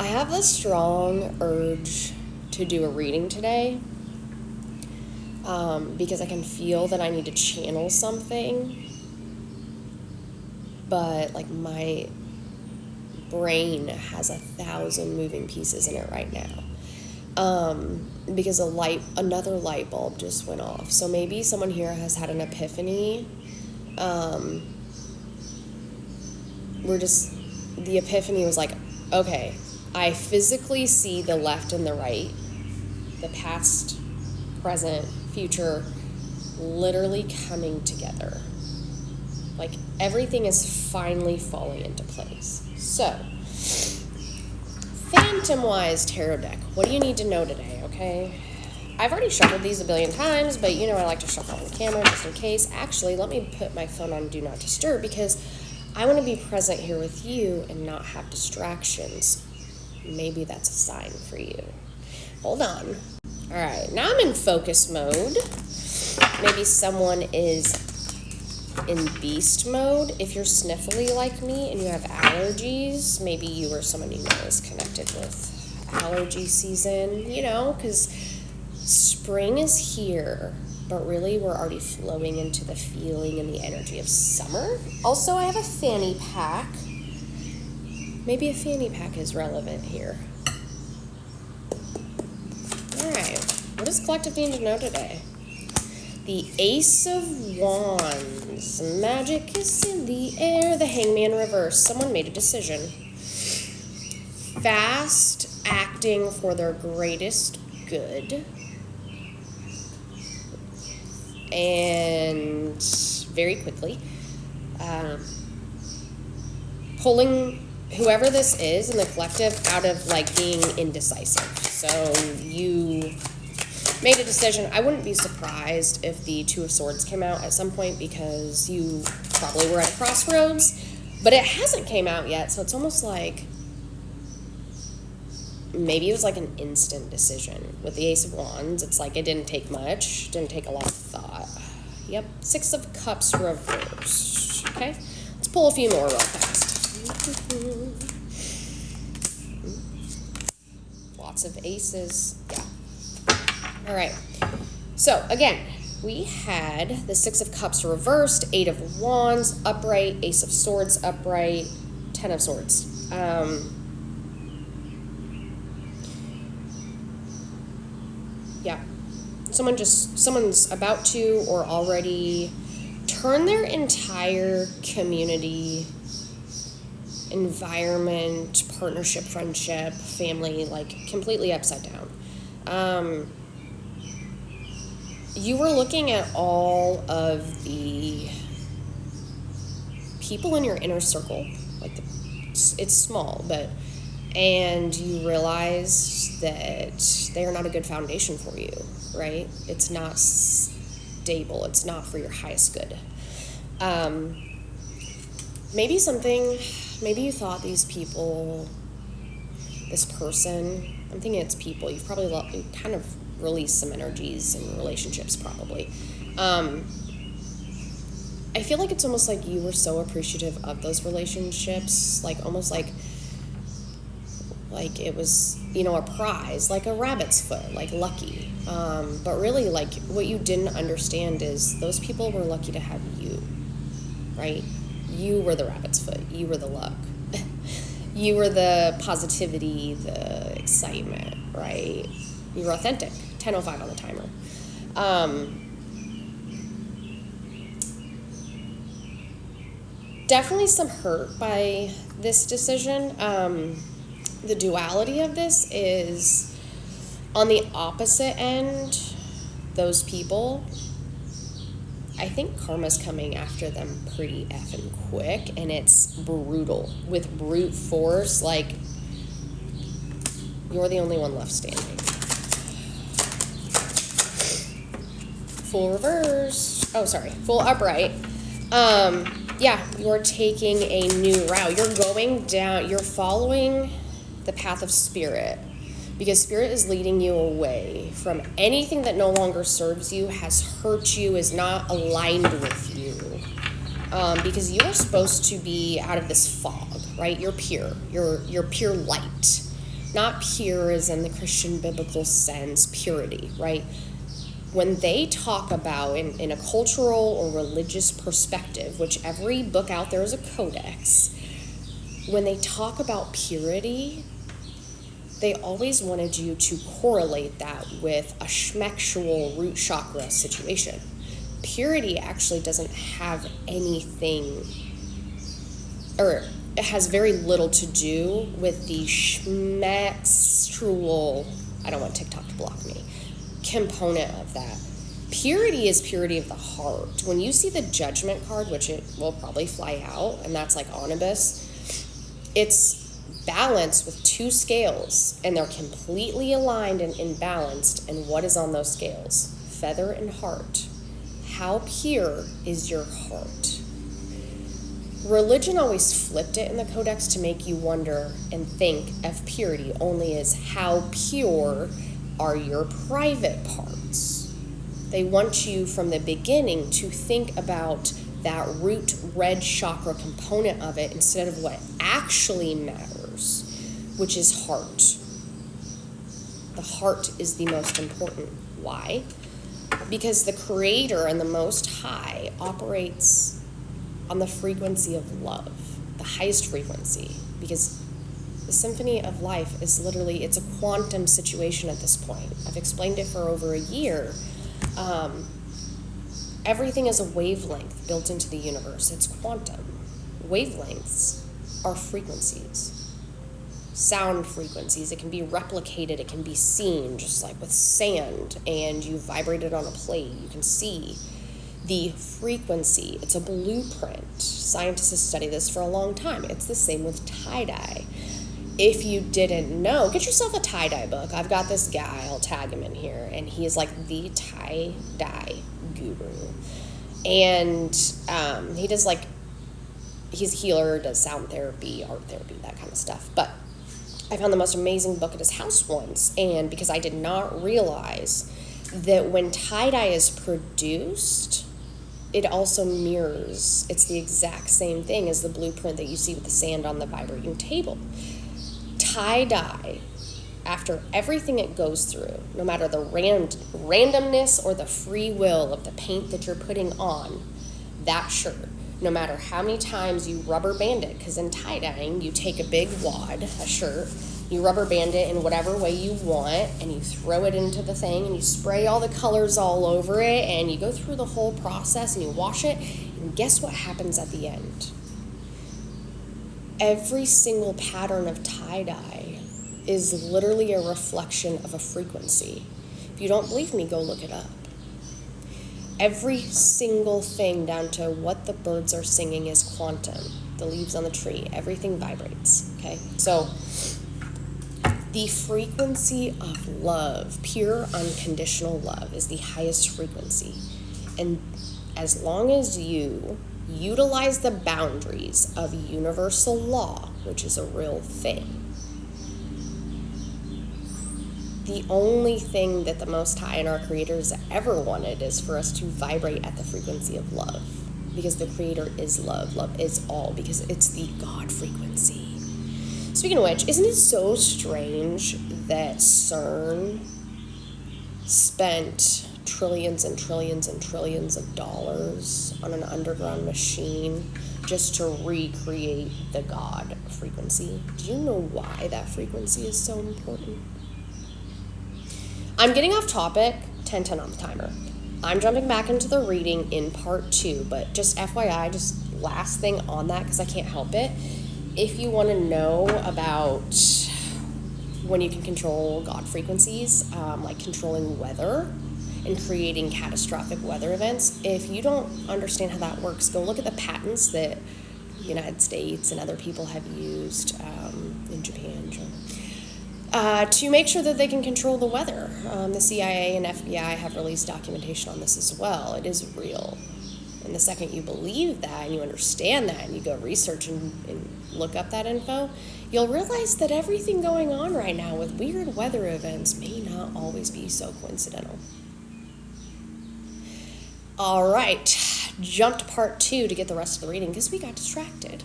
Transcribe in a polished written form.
have a strong urge to do a reading today because I can feel that I need to channel something, but like my brain has 1,000 moving pieces in it right now because another light bulb just went off. So maybe someone here has had an epiphany. The epiphany was like, okay, I physically see the left and the right, the past, present, future, literally coming together. Like everything is finally falling into place. So, Phantom-wise tarot deck, what do you need to know today, okay? I've already shuffled these a billion times, but I like to shuffle on camera just in case. Actually, let me put my phone on Do Not Disturb because I want to be present here with you and not have distractions. Maybe that's a sign for you. Hold on. All right, now I'm in focus mode. Maybe someone is in beast mode. If you're sniffly like me and you have allergies, maybe you or someone you know is connected with allergy season, because spring is here, but really we're already flowing into the feeling and the energy of summer. Also, I have a fanny pack. Maybe a fanny pack is relevant here. All right, what does collective need to know today? The Ace of Wands. Magic is in the air. The Hangman reverse. Someone made a decision. Fast acting for their greatest good. And very quickly. Pulling whoever this is in the collective out of being indecisive. So you made a decision. I wouldn't be surprised if the Two of Swords came out at some point because you probably were at a crossroads, but it hasn't came out yet, so it's almost like maybe it was like an instant decision. With the Ace of Wands, it's like it didn't take much, didn't take a lot of thought. Yep, Six of Cups reversed. Okay, let's pull a few more real fast. Lots of aces, yeah. All right, so again, we had the Six of Cups reversed, Eight of Wands upright, Ace of Swords upright, Ten of Swords. Yeah, someone's about to or already turn their entire community, environment, partnership, friendship, family, completely upside down. You were looking at all of the people in your inner circle, it's small, and you realized that they are not a good foundation for you, right? It's not stable. It's not for your highest good. Maybe you thought these people, this person, I'm thinking it's people, you've probably kind of released some energies in relationships probably. I feel like it's almost like you were so appreciative of those relationships, almost like it was, a prize, like a rabbit's foot, lucky. But really, what you didn't understand is those people were lucky to have you, right? You were the rabbit's foot. You were the luck. You were the positivity, the excitement, right? You were authentic. 10:05 on the timer. Definitely some hurt by this decision. The duality of this is on the opposite end, those people, I think karma's coming after them pretty effing quick, and it's brutal with brute force. You're the only one left standing. Full reverse. Oh, sorry. Full upright. Yeah, you're taking a new route. You're going down. You're following the path of spirit, because spirit is leading you away from anything that no longer serves you, has hurt you, is not aligned with you, because you're supposed to be out of this fog, right? You're pure. You're pure light. Not pure as in the Christian biblical sense, purity, right? When they talk about, in a cultural or religious perspective, which every book out there is a codex, when they talk about purity, they always wanted you to correlate that with a schmexual root chakra situation. Purity actually doesn't have anything, or it has very little to do with the schmexual, I don't want TikTok to block me, component of that. Purity is purity of the heart. When you see the judgment card, which it will probably fly out, and that's like Onibus, it's balanced with two scales, and they're completely aligned and balanced. And what is on those scales? Feather and heart. How pure is your heart? Religion always flipped it in the codex to make you wonder and think of purity only as how pure are your private parts. They want you from the beginning to think about that root red chakra component of it instead of what actually matters, which is heart. The heart is the most important. Why? Because the Creator and the Most High operates on the frequency of love, the highest frequency, because the symphony of life is literally, it's a quantum situation at this point. I've explained it for over a year. Everything is a wavelength built into the universe. It's quantum. Wavelengths are frequencies. Sound frequencies. It can be replicated. It can be seen, just like with sand, and you vibrate it on a plate. You can see the frequency. It's a blueprint. Scientists have studied this for a long time. It's the same with tie-dye. If you didn't know, get yourself a tie-dye book. I've got this guy, I'll tag him in here, and he is like the tie-dye guru. And he does like, he's a healer, does sound therapy, art therapy, that kind of stuff. But I found the most amazing book at his house once, and because I did not realize that when tie-dye is produced, it also mirrors, it's the exact same thing as the blueprint that you see with the sand on the vibrating table. Tie-dye, after everything it goes through, no matter the randomness or the free will of the paint that you're putting on that shirt, no matter how many times you rubber band it, because in tie-dyeing, you take a big wad, a shirt, you rubber band it in whatever way you want, and you throw it into the thing, and you spray all the colors all over it, and you go through the whole process, and you wash it, and guess what happens at the end? Every single pattern of tie-dye is literally a reflection of a frequency. If you don't believe me, go look it up. Every single thing, down to what the birds are singing, is quantum. The leaves on the tree, everything vibrates, okay? So the frequency of love, pure unconditional love, is the highest frequency. And as long as you utilize the boundaries of universal law, which is a real thing, the only thing that the Most High and our creators ever wanted is for us to vibrate at the frequency of love, because the Creator is love. Love is all, because it's the God frequency. Speaking of which, isn't it so strange that CERN spent trillions and trillions and trillions of dollars on an underground machine just to recreate the God frequency? Do you know why that frequency is so important? I'm getting off topic, 10:10 on the timer. I'm jumping back into the reading in part 2, but just FYI, just last thing on that, because I can't help it. If you want to know about when you can control God frequencies, like controlling weather and creating catastrophic weather events, if you don't understand how that works, go look at the patents that the United States and other people have used in Japan, to make sure that they can control the weather. The CIA and FBI have released documentation on this as well. It is real. And the second you believe that and you understand that and you go research and look up that info, you'll realize that everything going on right now with weird weather events may not always be so coincidental. All right, jump to part 2 to get the rest of the reading because we got distracted.